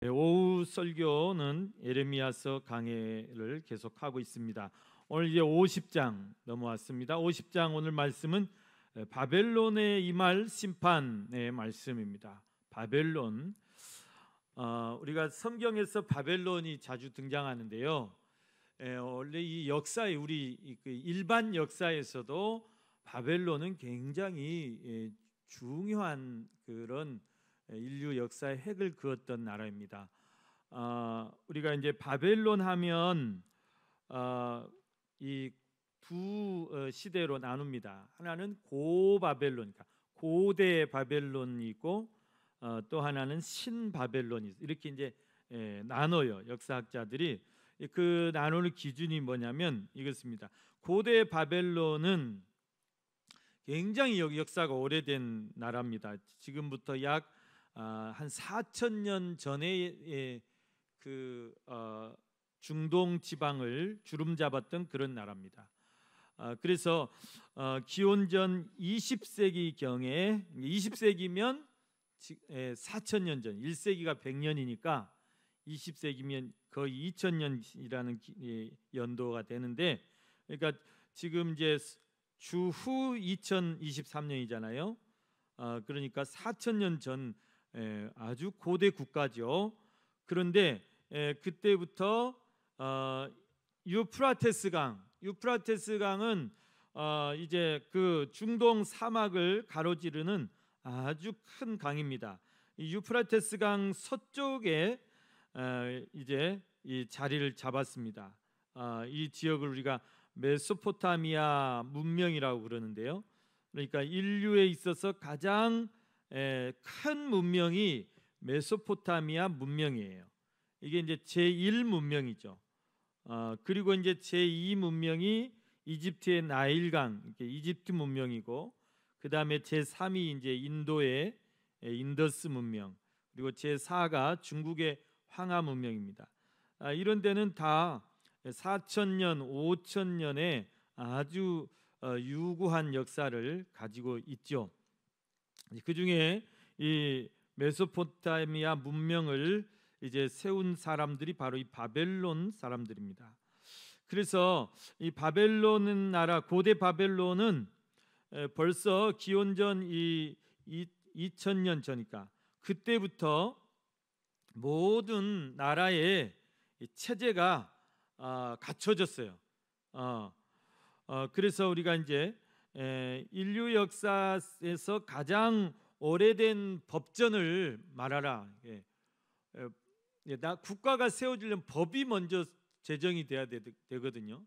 오후 설교는 예레미야서 강해를 계속하고 있습니다. 오늘 이제 50장 넘어왔습니다. 50장 오늘 말씀은 바벨론에 임할 심판의 말씀입니다. 바벨론, 우리가 성경에서 바벨론이 자주 등장하는데요. 원래 이 역사에 우리 일반 역사에서도 바벨론은 굉장히 중요한 그런 인류 역사의 획을 그었던 나라입니다. 우리가 이제 바벨론 하면 이 두 시대로 나눕니다. 하나는 고바벨론, 그러니까 고대 바벨론이 있고 또 하나는 신바벨론이 이렇게 이제 나눠요. 역사학자들이 그 나누는 기준이 뭐냐면 이것입니다. 고대 바벨론은 굉장히 역사가 오래된 나라입니다. 지금부터 약 한 4,000년 전에 그 중동 지방을 주름잡았던 그런 나라입니다. 그래서 기원전 20세기 경에 20세기면 4,000년 전, 1세기가 100년이니까 20세기면 거의 2000년이라는 연도가 되는데, 그러니까 지금 이제 주후 2023년이잖아요. 그러니까 4,000년 전 아주 고대 국가죠. 그런데 그때부터 유프라테스 강은 이제 그 중동 사막을 가로지르는 아주 큰 강입니다. 이 유프라테스 강 서쪽에 이제 이 자리를 잡았습니다. 이 지역을 우리가 메소포타미아 문명이라고 그러는데요. 그러니까 인류에 있어서 가장 큰 문명이 메소포타미아 문명이에요. 이게 이제 제1 문명이죠. 그리고 이제 제2 문명이 이집트의 나일강, 이집트 문명이고, 그 다음에 제3이 이제 인도의 인더스 문명, 그리고 제4가 중국의 황하 문명입니다. 이런 데는 다 4,000년, 5,000년의 아주 유구한 역사를 가지고 있죠. 그 중에 이 메소포타미아 문명을 이제 세운 사람들이 바로 이 바벨론 사람들입니다. 그래서 이 바벨론 나라, 고대 바벨론은 벌써 기원전 2000년 전이니까 그때부터 모든 나라의 체제가 갖춰졌어요. 그래서 우리가 이제 인류 역사에서 가장 오래된 법전을 말하라. 국가가 세워지려면 법이 먼저 제정이 돼야 되거든요.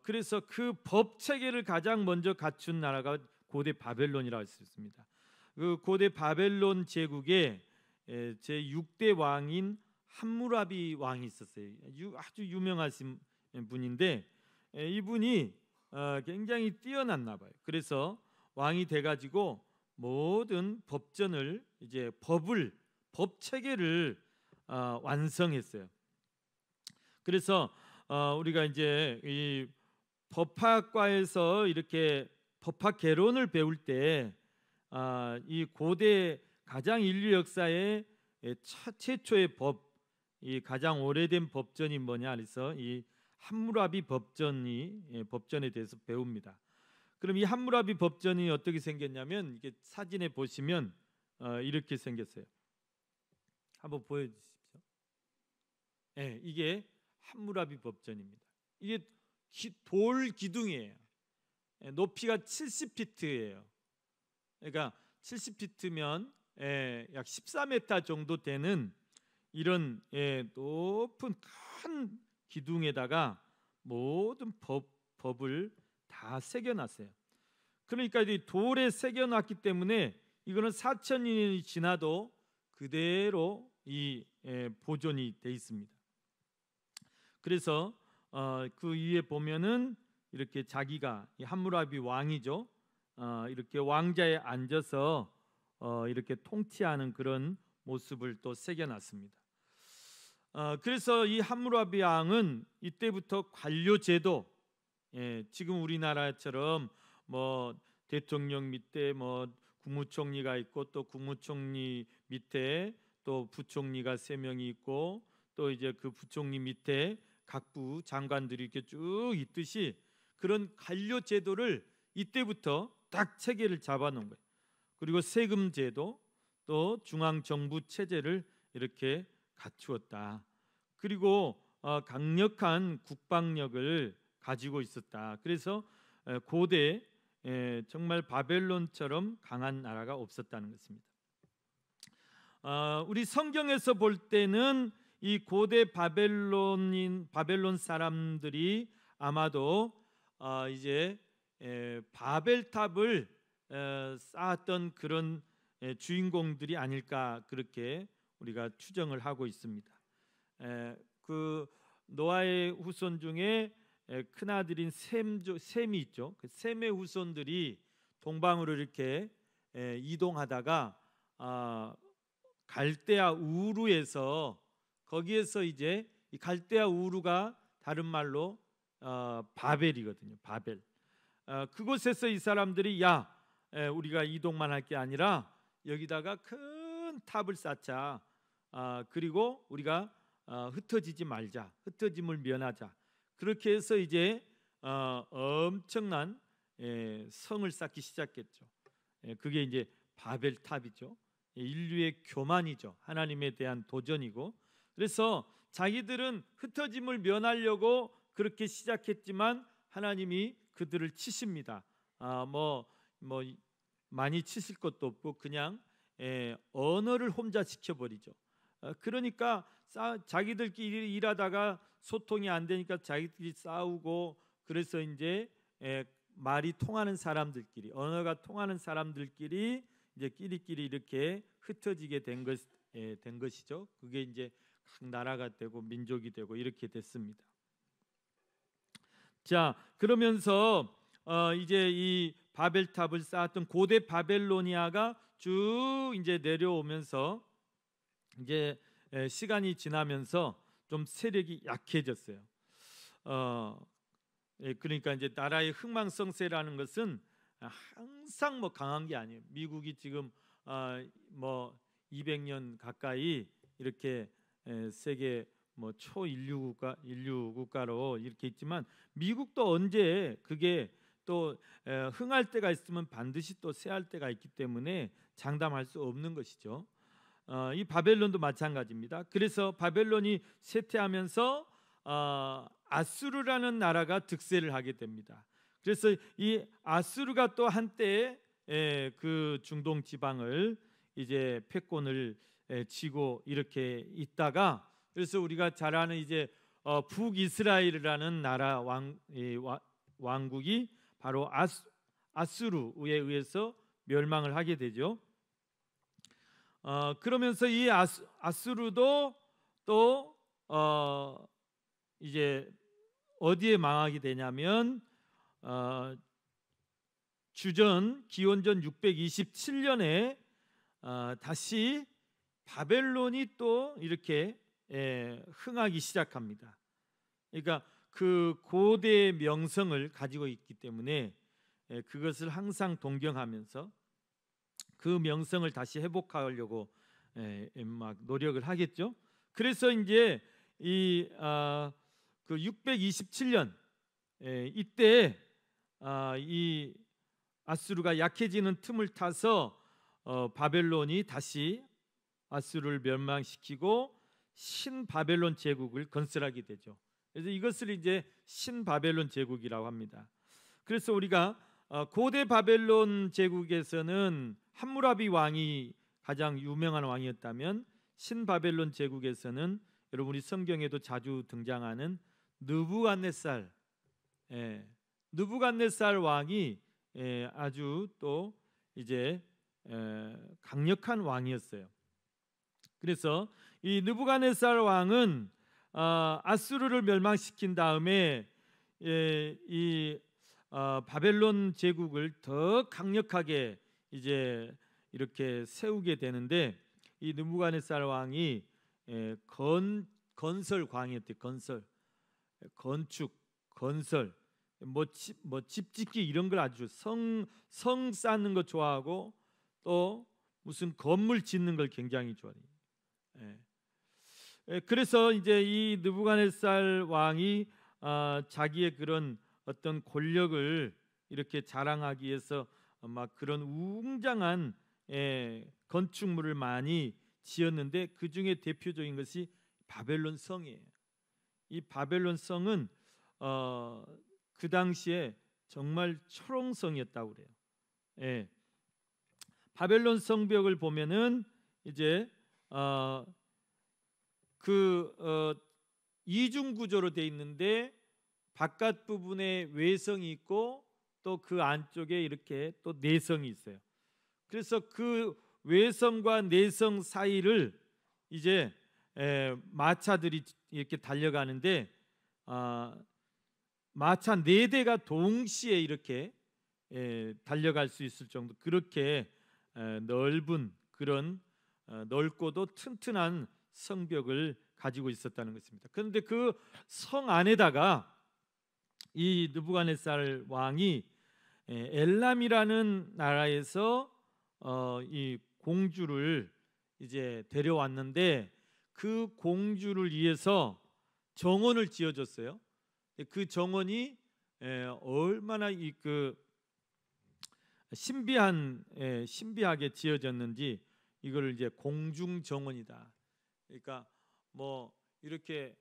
그래서 그 법 체계를 가장 먼저 갖춘 나라가 고대 바벨론이라고 할 수 있습니다. 그 고대 바벨론 제국에 제 6대 왕인 함무라비 왕이 있었어요. 아주 유명하신 분인데 이분이 굉장히 뛰어났나 봐요. 그래서 왕이 돼가지고 모든 법전을 이제 법 체계를 완성했어요. 그래서 우리가 이제 이 법학과에서 이렇게 법학 개론을 배울 때 이 고대 가장 인류 역사의 최초의 이 가장 오래된 법전이 뭐냐 그래서 이 함무라비 법전에 대해서 배웁니다. 그럼 이 함무라비 법전이 어떻게 생겼냐면 이게 사진에 보시면 이렇게 생겼어요. 한번 보여주십시오. 이게 함무라비 법전입니다. 이게 돌 기둥이에요. 높이가 70피트예요. 그러니까 70피트면 약 14m 정도 되는 이런 높은 큰 기둥에다가 모든 법을 다 새겨놨어요. 그러니까 이 돌에 새겨놨기 때문에 이거는 4,000년이 지나도 그대로 이 보존이 돼 있습니다. 그래서 그 위에 보면은 이렇게 자기가 함무라비 왕이죠. 이렇게 왕자에 앉아서 이렇게 통치하는 그런 모습을 또 새겨놨습니다. 그래서 이 함무라비 왕은 이때부터 관료제도, 지금 우리나라처럼 뭐 대통령 밑에 뭐 국무총리가 있고 또 국무총리 밑에 또 부총리가 3명이 있고 또 이제 그 부총리 밑에 각부 장관들이 이렇게 쭉 있듯이 그런 관료 제도를 이때부터 딱 체계를 잡아놓은 거예요. 그리고 세금 제도 또 중앙 정부 체제를 이렇게 갖추었다. 그리고 강력한 국방력을 가지고 있었다. 그래서 고대 정말 바벨론처럼 강한 나라가 없었다는 것입니다. 우리 성경에서 볼 때는 이 고대 바벨론 사람들이 아마도 이제 바벨탑을 쌓았던 그런 주인공들이 아닐까 그렇게 우리가 추정을 하고 있습니다. 그 노아의 후손 중에 큰아들인 셈이 있죠. 그 셈의 후손들이 동방으로 이렇게 이동하다가 갈대아 우르에서 거기에서 이제 이 갈대아 우르가 다른 말로 바벨이거든요. 바벨. 그곳에서 이 사람들이 우리가 이동만 할 게 아니라 여기다가 큰 탑을 쌓자. 그리고 우리가 흩어지지 말자. 흩어짐을 면하자. 그렇게 해서 이제 엄청난 성을 쌓기 시작했죠. 그게 이제 바벨탑이죠. 인류의 교만이죠. 하나님에 대한 도전이고. 그래서 자기들은 흩어짐을 면하려고 그렇게 시작했지만 하나님이 그들을 치십니다. 많이 치실 것도 없고 그냥 언어를 혼자시켜 버리죠. 그러니까 자기들끼리 일하다가 소통이 안 되니까 자기들끼리 싸우고, 그래서 이제 말이 통하는 사람들끼리, 언어가 통하는 사람들끼리 이제 끼리끼리 이렇게 흩어지게 된 것이죠. 그게 이제 각 나라가 되고 민족이 되고 이렇게 됐습니다. 자, 그러면서 이제 이 바벨탑을 쌓았던 고대 바벨로니아가 쭉 이제 내려오면서 이제 시간이 지나면서 좀 세력이 약해졌어요. 그러니까 이제 나라의 흥망성쇠라는 것은 항상 강한 게 아니에요. 미국이 지금 200년 가까이 이렇게 세계 초인류 국가로 이렇게 있지만, 미국도 언제 그게 또 흥할 때가 있으면 반드시 또 쇠할 때가 있기 때문에 장담할 수 없는 것이죠. 이 바벨론도 마찬가지입니다. 그래서 바벨론이 쇠퇴하면서 아수르라는 나라가 득세를 하게 됩니다. 그래서 이 아수르가 또 한때 그 중동 지방을 이제 패권을 쥐고 이렇게 있다가, 그래서 우리가 잘 아는 이제 북이스라엘이라는 나라 왕국이 바로 아수르에 의해서 멸망을 하게 되죠. 그러면서 이 아수르도 또 이제 어디에 망하게 되냐면 기원전 627년에 다시 바벨론이 또 이렇게 흥하기 시작합니다. 그러니까 그 고대의 명성을 가지고 있기 때문에 그것을 항상 동경하면서 그 명성을 다시 회복하려고 막 노력을 하겠죠. 그래서 이제 그 627년 이때 이 아수르가 약해지는 틈을 타서 바벨론이 다시 아수르를 멸망시키고 신바벨론 제국을 건설하게 되죠. 그래서 이것을 이제 신바벨론 제국이라고 합니다. 그래서 우리가 고대 바벨론 제국에서는 함무라비 왕이 가장 유명한 왕이었다면, 신바벨론 제국에서는 여러분이 성경에도 자주 등장하는 느부갓네살 왕이 아주 또 이제 강력한 왕이었어요. 그래서 이 느부갓네살 왕은 아수르를 멸망시킨 다음에 이 바벨론 제국을 더 강력하게 이제 이렇게 세우게 되는데, 이 느부갓네살 왕이 건설 광이었대요. 건축, 건설, 집 짓기 이런 걸 아주 성 쌓는 거 좋아하고 또 무슨 건물 짓는 걸 굉장히 좋아해요. 그래서 이제 이 느부갓네살 왕이 자기의 그런 어떤 권력을 이렇게 자랑하기 위해서 막 그런 웅장한 건축물을 많이 지었는데 그 중에 대표적인 것이 바벨론 성이에요. 이 바벨론 성은 그 당시에 정말 초롱성이었다고 그래요. 예. 바벨론 성벽을 보면은 이제 이중 구조로 돼 있는데 바깥 부분에 외성이 있고 또 그 안쪽에 이렇게 또 내성이 있어요. 그래서 그 외성과 내성 사이를 이제 마차들이 이렇게 달려가는데 마차 4대가 동시에 이렇게 달려갈 수 있을 정도 그렇게 넓은 그런 넓고도 튼튼한 성벽을 가지고 있었다는 것입니다. 그런데 그 성 안에다가 이 느부갓네살 왕이 엘람이라는 나라에서 이 공주를 이제 데려왔는데 그 공주를 위해서 정원을 지어줬어요. 그 정원이 얼마나 신비하게 지어졌는지 이거를 이제 공중 정원이다. 그러니까 뭐 이렇게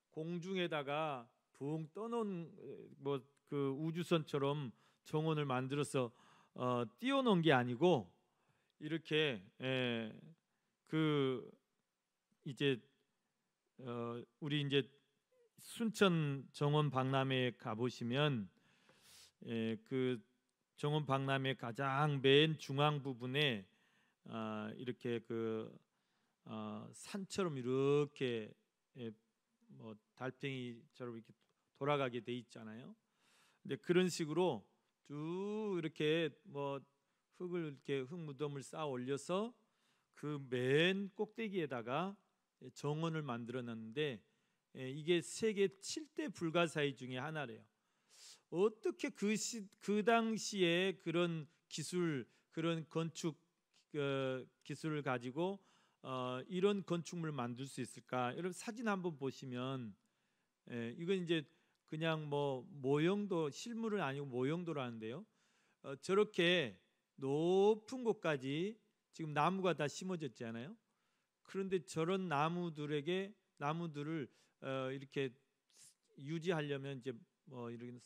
공중에다가 붕 떠놓은 뭐 그 우주선처럼 정원을 만들어서 띄워놓은 게 아니고 이렇게 그 이제 우리 이제 순천 정원 박람회에 가 보시면 그 정원 박람회 가장 맨 중앙 부분에 이렇게 산처럼 이렇게 뭐 달팽이처럼 이렇게 돌아가게 돼 있잖아요. 근데 그런 식으로 쭉 이렇게 뭐 흙 무덤을 쌓아 올려서 그 맨 꼭대기에다가 정원을 만들어 놨는데 이게 세계 7대 불가사의 중에 하나래요. 어떻게 그 당시에 그런 기술, 그런 건축 기술을 가지고 이런 건축물을 만들 수 있을까? 여러분 사진 한번 보시면 이건 이제 그냥 뭐 모형도 실물은 아니고 모형도라는데요. 저렇게 높은 곳까지 지금 나무가 다 심어졌잖아요. 그런데 저런 나무들을 이렇게 유지하려면 이제 뭐 이런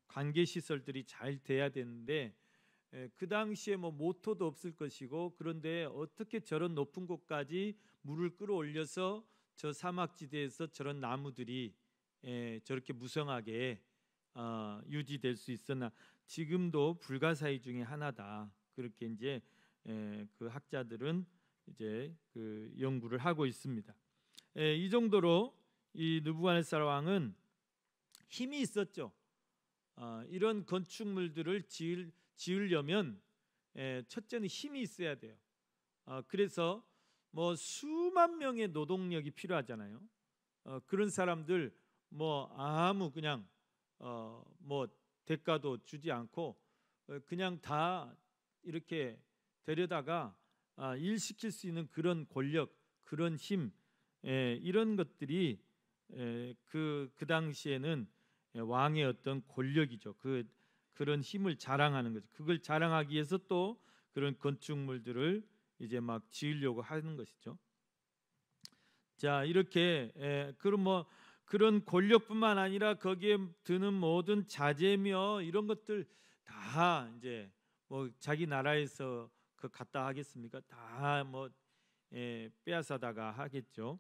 관계 시설들이 잘 돼야 되는데 그 당시에 뭐 모터도 없을 것이고 그런데 어떻게 저런 높은 곳까지 물을 끌어올려서 저 사막지대에서 저런 나무들이 저렇게 무성하게 유지될 수 있었나? 지금도 불가사의 중에 하나다. 그렇게 이제 그 학자들은 이제 그 연구를 하고 있습니다. 이 정도로 이 느부갓네살 왕은 힘이 있었죠. 이런 건축물들을 지으려면 첫째는 힘이 있어야 돼요. 그래서 뭐 수만 명의 노동력이 필요하잖아요. 그런 사람들 뭐 아무 그냥 뭐 대가도 주지 않고 그냥 다 이렇게 데려다가 일시킬 수 있는 그런 권력, 그런 힘, 이런 것들이 그 당시에는 왕의 어떤 권력이죠. 그런 힘을 자랑하는 거죠. 그걸 자랑하기 위해서 또 그런 건축물들을 이제 막 지으려고 하는 것이죠. 자, 이렇게 그럼 뭐 그런 권력뿐만 아니라 거기에 드는 모든 자재며 이런 것들 다 이제 뭐 자기 나라에서 그 갖다 하겠습니까? 다 뭐 빼앗아다가 하겠죠.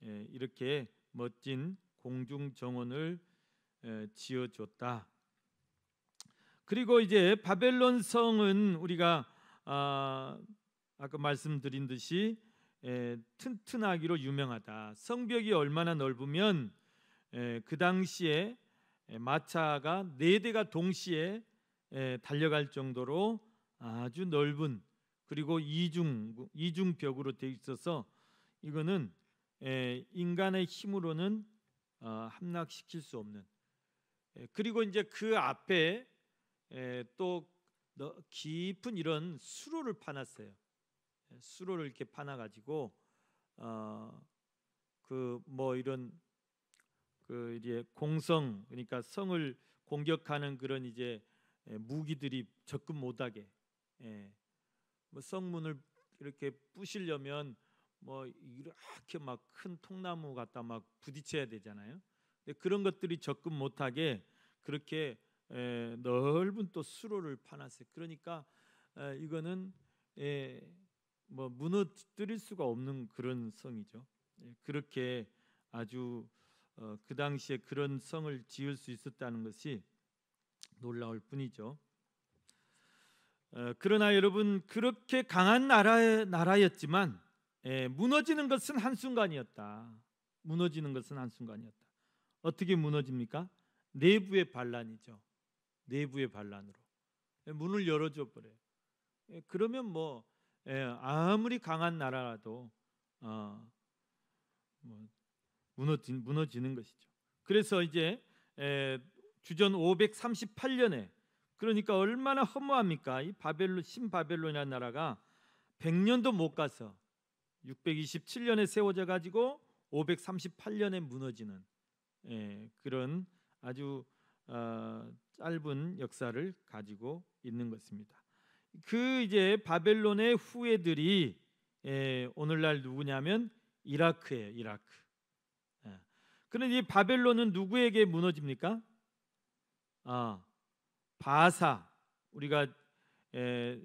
이렇게 멋진 공중 정원을 지어줬다. 그리고 이제 바벨론 성은 우리가 아까 말씀드린 듯이 튼튼하기로 유명하다. 성벽이 얼마나 넓으면 그 당시에 마차가 4대가 동시에 달려갈 정도로 아주 넓은 그리고 이중벽으로 되어 있어서 이거는 인간의 힘으로는 함락시킬 수 없는. 그리고 이제 그 앞에 또 깊은 이런 수로를 파놨어요. 수로를 이렇게 파놔 가지고 그 뭐 이런 그 이제 공성, 그러니까 성을 공격하는 그런 이제 무기들이 접근 못하게, 뭐 성문을 이렇게 부시려면 뭐 이렇게 막 큰 통나무 갖다 막 부딪혀야 되잖아요. 근데 그런 것들이 접근 못하게 그렇게 넓은 또 수로를 파놨어요. 그러니까 이거는 뭐 무너뜨릴 수가 없는 그런 성이죠. 그렇게 아주 그 당시에 그런 성을 지을 수 있었다는 것이 놀라울 뿐이죠. 그러나 여러분, 그렇게 강한 나라였지만 무너지는 것은 한순간이었다. 무너지는 것은 한순간이었다. 어떻게 무너집니까? 내부의 반란이죠. 내부의 반란으로 문을 열어줘 버려요. 그러면 뭐 아무리 강한 나라라도 뭐 무너지는 것이죠. 그래서 이제 주전 538년에, 그러니까 얼마나 허무합니까? 이 바벨론, 신바벨론이라는 나라가 100년도 못 가서 627년에 세워져 가지고 538년에 무너지는 그런 아주 짧은 역사를 가지고 있는 것입니다. 그 이제 바벨론의 후예들이 오늘날 누구냐면 이라크예요. 이라크. 그런데 이 바벨론은 누구에게 무너집니까? 바사. 우리가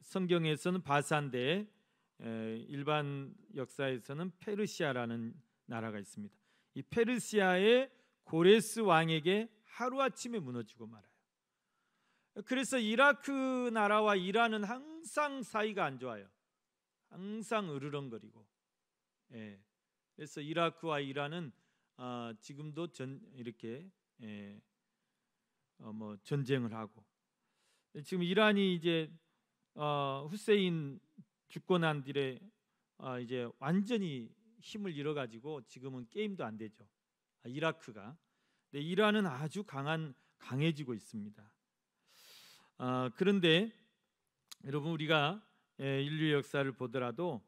성경에서는 바사인데 일반 역사에서는 페르시아라는 나라가 있습니다. 이 페르시아의 고레스 왕에게 하루아침에 무너지고 말아요. 그래서 이라크 나라와 이란은 항상 사이가 안 좋아요. 항상 으르렁거리고. 그래서 이라크와 이란은 지금도 이렇게 뭐 전쟁을 하고, 지금 이란이 이제 후세인 죽고 난 뒤에 이제 완전히 힘을 잃어가지고 지금은 게임도 안 되죠. 이라크가. 근데 이란은 아주 강해지고 있습니다. 그런데 여러분, 우리가 인류 역사를 보더라도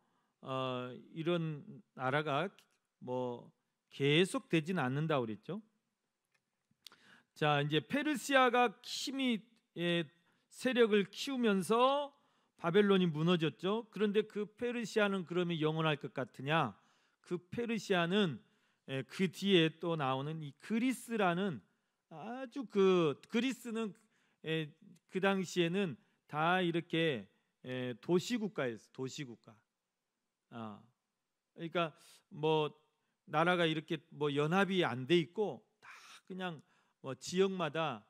이런 나라가 뭐 계속 되지는 않는다고 그랬죠. 자, 이제 페르시아가 힘이 세력을 키우면서 바벨론이 무너졌죠. 그런데 그 페르시아는 그러면 영원할 것 같으냐? 그 페르시아는 그 뒤에 또 나오는 이 그리스라는 아주 그 그리스는 그 당시에는 다 이렇게 도시국가였어요. 도시국가. 그러니까 뭐 나라가 이렇게 뭐 연합이 안 돼 있고 다 그냥 뭐 지역마다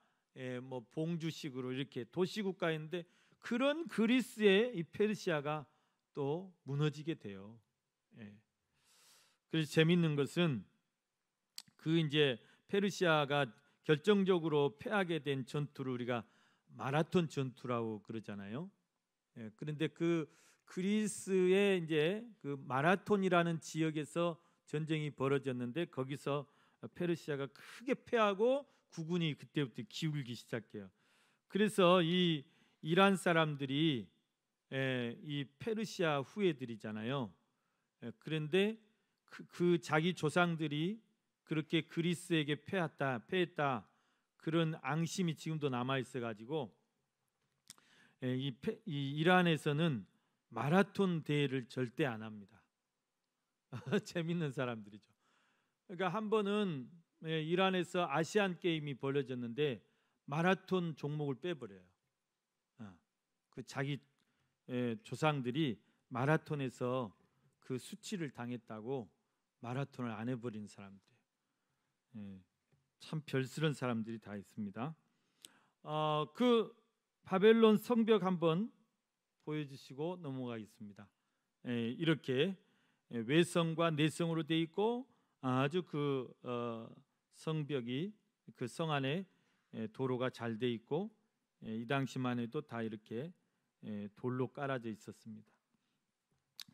뭐 봉주식으로 이렇게 도시국가인데, 그런 그리스의 이 페르시아가 또 무너지게 돼요. 그래서 재밌는 것은 그 이제 페르시아가 결정적으로 패하게 된 전투를 우리가 마라톤 전투라고 그러잖아요. 그런데 그 그리스의 이제 그 마라톤이라는 지역에서 전쟁이 벌어졌는데, 거기서 페르시아가 크게 패하고 국군이 그때부터 기울기 시작해요. 그래서 이 이란 사람들이 이 페르시아 후예들이잖아요. 그런데 그 자기 조상들이 그렇게 그리스에게 패했다 그런 앙심이 지금도 남아 있어 가지고 이 이란에서는 마라톤 대회를 절대 안 합니다. 재밌는 사람들이죠. 그러니까 한 번은 이란에서 아시안 게임이 벌어졌는데 마라톤 종목을 빼버려요. 그 자기 조상들이 마라톤에서 그 수치를 당했다고 마라톤을 안 해버린 사람들이에요. 참 별스런 사람들이 다 있습니다. 그 바벨론 성벽 한번 보여주시고 넘어가겠습니다. 이렇게 외성과 내성으로 돼 있고 아주 그 성벽이 그 성 안에 도로가 잘 돼 있고 이 당시만 해도 다 이렇게 돌로 깔아져 있었습니다.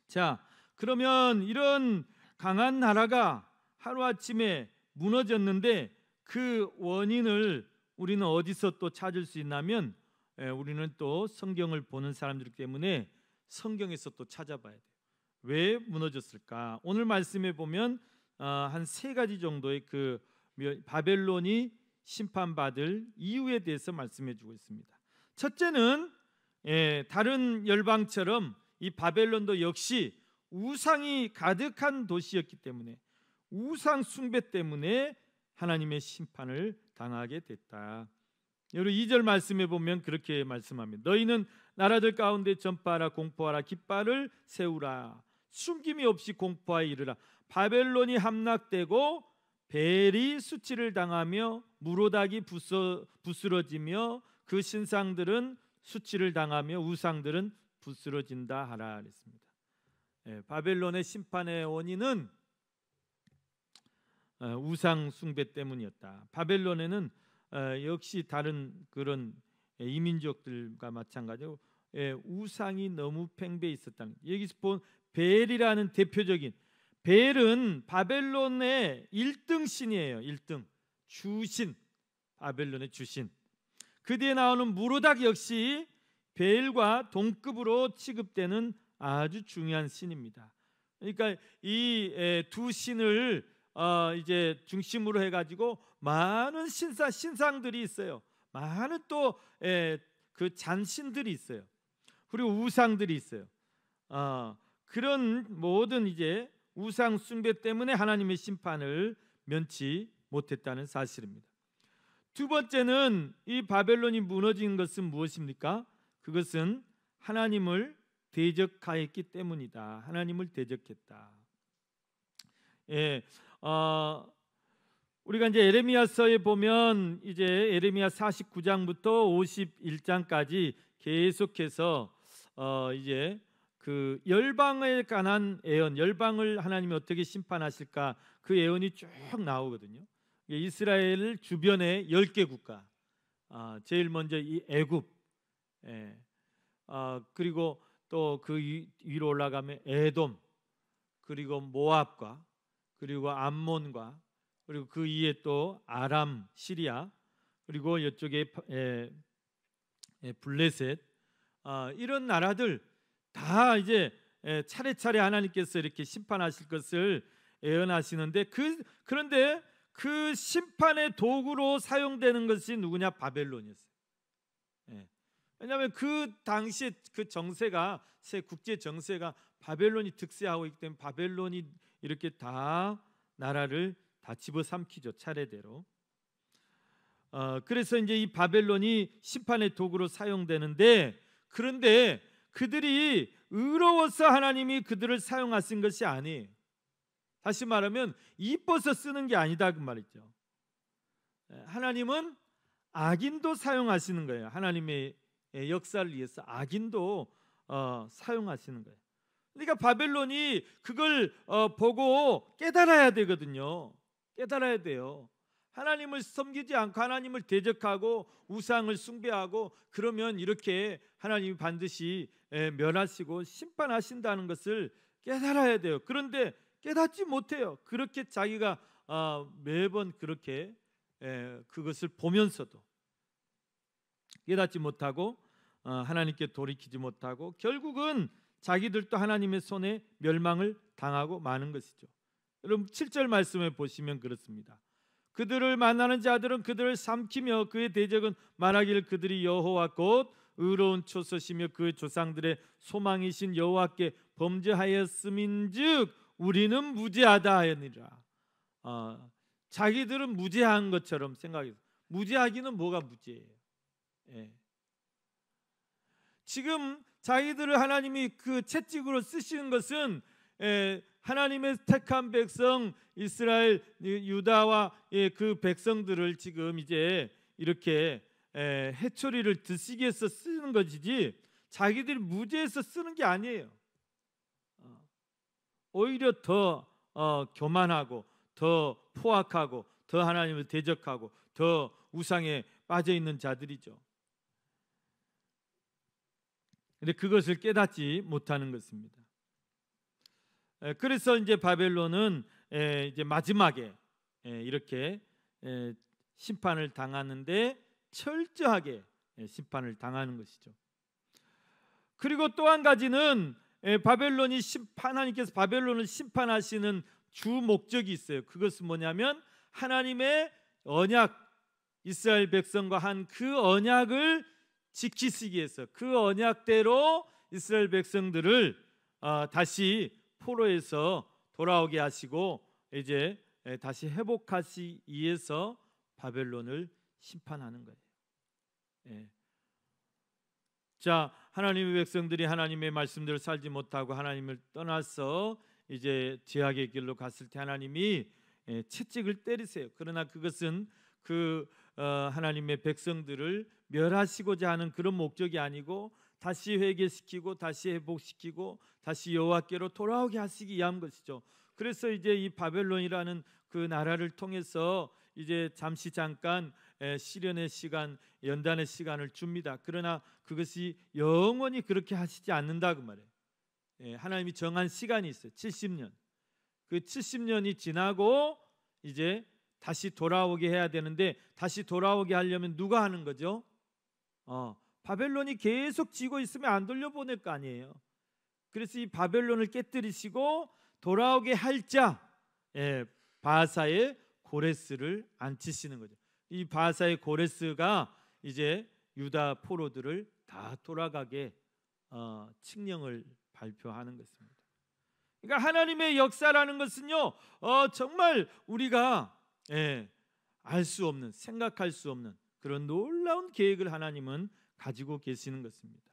자, 그러면 이런 강한 나라가 하루아침에 무너졌는데 그 원인을 우리는 어디서 또 찾을 수 있냐면 우리는 또 성경을 보는 사람들이기 때문에 성경에서 또 찾아봐야 돼요. 왜 무너졌을까? 오늘 말씀에 보면 한 세 가지 정도의 그 바벨론이 심판받을 이유에 대해서 말씀해주고 있습니다. 첫째는 다른 열방처럼 이 바벨론도 역시 우상이 가득한 도시였기 때문에 우상 숭배 때문에 하나님의 심판을 당하게 됐다. 여러분 2절 말씀에 보면 그렇게 말씀합니다. 너희는 나라들 가운데 전파하라, 공포하라, 깃발을 세우라, 숨김이 없이 공포하여 이르라. 바벨론이 함락되고 벨이 수치를 당하며 무로닥이 부스러지며 그 신상들은 수치를 당하며 우상들은 부스러진다 하라 그랬습니다. 바벨론의 심판의 원인은 우상 숭배 때문이었다. 바벨론에는 역시 다른 그런 이민족들과 마찬가지로 우상이 너무 팽배해 있었다는 거예요. 여기서 본 벨이라는 대표적인, 벨은 바벨론의 1등 신이에요. 1등 주신, 바벨론의 주신. 그 뒤에 나오는 무로닥 역시 벨과 동급으로 취급되는 아주 중요한 신입니다. 그러니까 이 두 신을 이제 중심으로 해가지고 많은 신상들이 있어요. 많은 또 그 잔신들이 있어요. 그리고 우상들이 있어요. 그런 모든 이제 우상 숭배 때문에 하나님의 심판을 면치 못했다는 사실입니다. 두 번째는 이 바벨론이 무너진 것은 무엇입니까? 그것은 하나님을 대적하였기 때문이다. 하나님을 대적했다. 우리가 이제 에레미야서에 보면 이제 에레미야 49장부터 51장까지 계속해서 이제 그 열방에 관한 예언, 열방을 하나님이 어떻게 심판하실까 그 예언이 쭉 나오거든요. 이스라엘 주변의 10개 국가, 제일 먼저 이 애굽, 그리고 또 그 위로 올라가면 에돔, 그리고 모압과 그리고 암몬과 그리고 그 위에 또 아람, 시리아, 그리고 이쪽에 블레셋, 이런 나라들 다 이제 차례차례 하나님께서 이렇게 심판하실 것을 예언하시는데 그런데 그 심판의 도구로 사용되는 것이 누구냐? 바벨론이었어요. 왜냐하면 그 당시 그 정세가, 새 국제 정세가 바벨론이 득세하고 있기 때문에 바벨론이 이렇게 다 나라를 다 집어삼키죠, 차례대로. 그래서 이제 이 바벨론이 심판의 도구로 사용되는데, 그런데 그들이 의로워서 하나님이 그들을 사용하신 것이 아니에요. 다시 말하면 이뻐서 쓰는 게 아니다 그 말이죠. 하나님은 악인도 사용하시는 거예요. 하나님의 역사를 위해서 악인도 사용하시는 거예요. 그러니까 바벨론이 그걸 보고 깨달아야 되거든요. 깨달아야 돼요. 하나님을 섬기지 않고 하나님을 대적하고 우상을 숭배하고 그러면 이렇게 하나님이 반드시 멸하시고 심판하신다는 것을 깨달아야 돼요. 그런데 깨닫지 못해요. 그렇게 자기가 매번 그렇게 그것을 보면서도 깨닫지 못하고 하나님께 돌이키지 못하고 결국은 자기들도 하나님의 손에 멸망을 당하고 마는 것이죠. 여러분 7절 말씀에 보시면 그렇습니다. 그들을 만나는 자들은 그들을 삼키며 그의 대적은 말하기를 그들이 여호와 곧 의로운 초소시며 그의 조상들의 소망이신 여호와께 범죄하였음인즉 우리는 무죄하다 하였느니라. 자기들은 무죄한 것처럼 생각해서, 무죄하기는 뭐가 무죄예요? 지금 자기들을 하나님이 그 채찍으로 쓰시는 것은 하나님의 택한 백성 이스라엘 유다와 그 백성들을 지금 이제 이렇게 해초리를 드시기 위해서 쓰는 것이지 자기들이 무죄해서 쓰는 게 아니에요. 오히려 더 교만하고 더 포악하고 더 하나님을 대적하고 더 우상에 빠져 있는 자들이죠. 근데 그것을 깨닫지 못하는 것입니다. 그래서 이제 바벨론은 이제 마지막에 이렇게 심판을 당하는데 철저하게 심판을 당하는 것이죠. 그리고 또 한 가지는 하나님께서 바벨론을 심판하시는 주 목적이 있어요. 그것은 뭐냐면 하나님의 언약, 이스라엘 백성과 한 그 언약을 지키시기 위해서, 그 언약대로 이스라엘 백성들을 다시 포로에서 돌아오게 하시고 이제 다시 회복하시기 위해서 바벨론을 심판하는 거예요. 자, 하나님의 백성들이 하나님의 말씀대로 살지 못하고 하나님을 떠나서 이제 죄악의 길로 갔을 때 하나님이 채찍을 때리세요. 그러나 그것은 하나님의 백성들을 멸하시고자 하는 그런 목적이 아니고 다시 회개시키고 다시 회복시키고 다시 여호와께로 돌아오게 하시기 위한 것이죠. 그래서 이제 이 바벨론이라는 그 나라를 통해서 이제 잠깐 시련의 시간, 연단의 시간을 줍니다. 그러나 그것이 영원히 그렇게 하시지 않는다 그 말이에요. 하나님이 정한 시간이 있어요. 70년. 그 70년이 지나고 이제 다시 돌아오게 해야 되는데, 다시 돌아오게 하려면 누가 하는 거죠? 바벨론이 계속 지고 있으면 안 돌려보낼 거 아니에요. 그래서 이 바벨론을 깨뜨리시고 돌아오게 할 자, 바하사의 고레스를 앉히시는 거죠. 이 바하사의 고레스가 이제 유다 포로들을 다 돌아가게 칙령을 발표하는 것입니다. 그러니까 하나님의 역사라는 것은요, 정말 우리가 알 수 없는, 생각할 수 없는 그런 놀라운 계획을 하나님은 가지고 계시는 것입니다.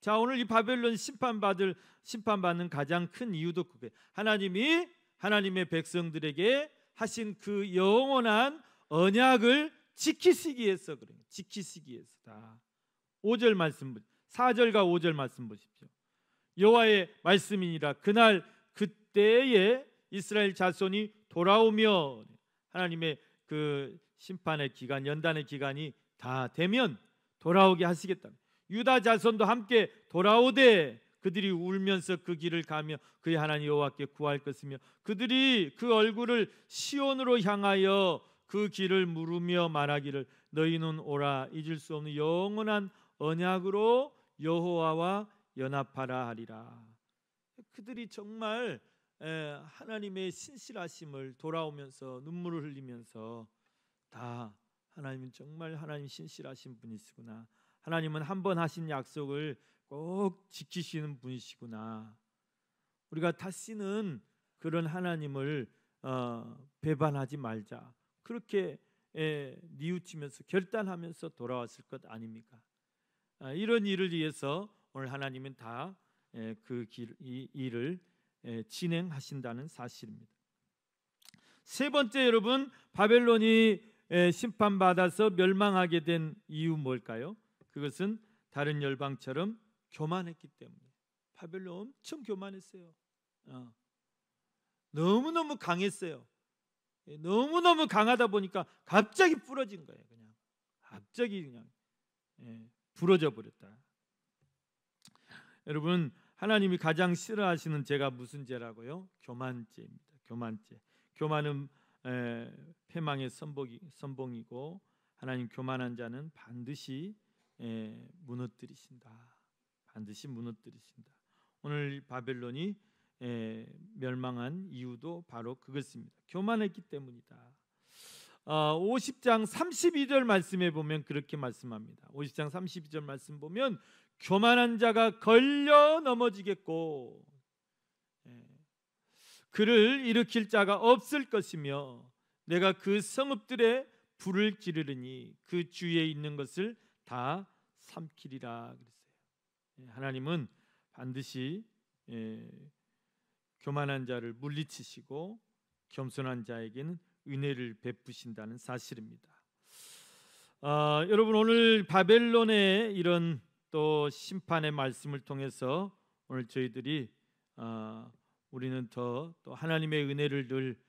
자, 오늘 이 바벨론 심판받는 가장 큰 이유도 그게 하나님이 하나님의 백성들에게 하신 그 영원한 언약을 지키시기 위해서 그래요. 지키시기 위해서다. 5절 말씀, 4절과 5절 말씀 보십시오. 여호와의 말씀이니라. 그날 그때에 이스라엘 자손이 돌아오며, 하나님의 그 심판의 기간, 연단의 기간이 다 되면 돌아오게 하시겠다. 유다 자손도 함께 돌아오되 그들이 울면서 그 길을 가며 그의 하나님 여호와께 구할 것이며 그들이 그 얼굴을 시온으로 향하여 그 길을 물으며 말하기를 너희는 오라 잊을 수 없는 영원한 언약으로 여호와와 연합하라 하리라. 그들이 정말 하나님의 신실하심을 돌아오면서 눈물을 흘리면서 다 하나님은 정말 하나님 신실하신 분이시구나, 하나님은 한 번 하신 약속을 꼭 지키시는 분이시구나, 우리가 다시는 그런 하나님을 배반하지 말자, 그렇게 뉘우치면서 결단하면서 돌아왔을 것 아닙니까? 이런 일을 위해서 오늘 하나님은 다 그 일을 진행하신다는 사실입니다. 세 번째, 여러분, 바벨론이 심판받아서 멸망하게 된 이유 뭘까요? 그것은 다른 열방처럼 교만했기 때문에. 바벨론 엄청 교만했어요. 너무너무 강했어요. 너무너무 강하다 보니까 갑자기 부러진 거예요. 그냥 갑자기 그냥 부러져 버렸다. 여러분, 하나님이 가장 싫어하시는 죄가 무슨 죄라고요? 교만죄입니다. 교만죄. 교만은 패망의 선봉이고 하나님 교만한 자는 반드시 무너뜨리신다. 반드시 무너뜨리신다. 오늘 바벨론이 멸망한 이유도 바로 그것입니다. 교만했기 때문이다. 50장 32절 말씀에 보면 그렇게 말씀합니다. 50장 32절 말씀 보면 교만한 자가 걸려 넘어지겠고 그를 일으킬 자가 없을 것이며 내가 그 성읍들의 불을 지르리니 그 주위에 있는 것을 다 삼키리라 그랬어요. 하나님은 반드시 교만한 자를 물리치시고 겸손한 자에게는 은혜를 베푸신다는 사실입니다. 여러분, 오늘 바벨론의 이런 또 심판의 말씀을 통해서 오늘 저희들이 우리는 또 하나님의 은혜를 늘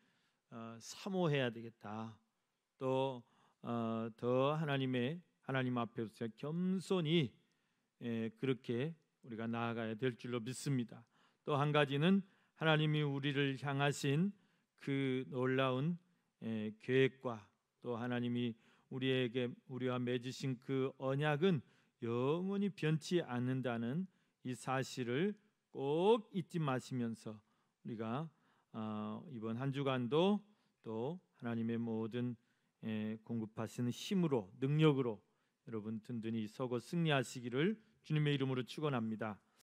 사모해야 되겠다. 또 더 하나님 앞에서 겸손히 그렇게 우리가 나아가야 될 줄로 믿습니다. 또 한 가지는 하나님이 우리를 향하신 그 놀라운 계획과 또 하나님이 우리와 맺으신 그 언약은 영원히 변치 않는다는 이 사실을 꼭 잊지 마시면서 우리가 이번 한 주간도 또 하나님의 모든 공급하시는 힘으로 능력으로 여러분 든든히 서고 승리하시기를 주님의 이름으로 축원합니다.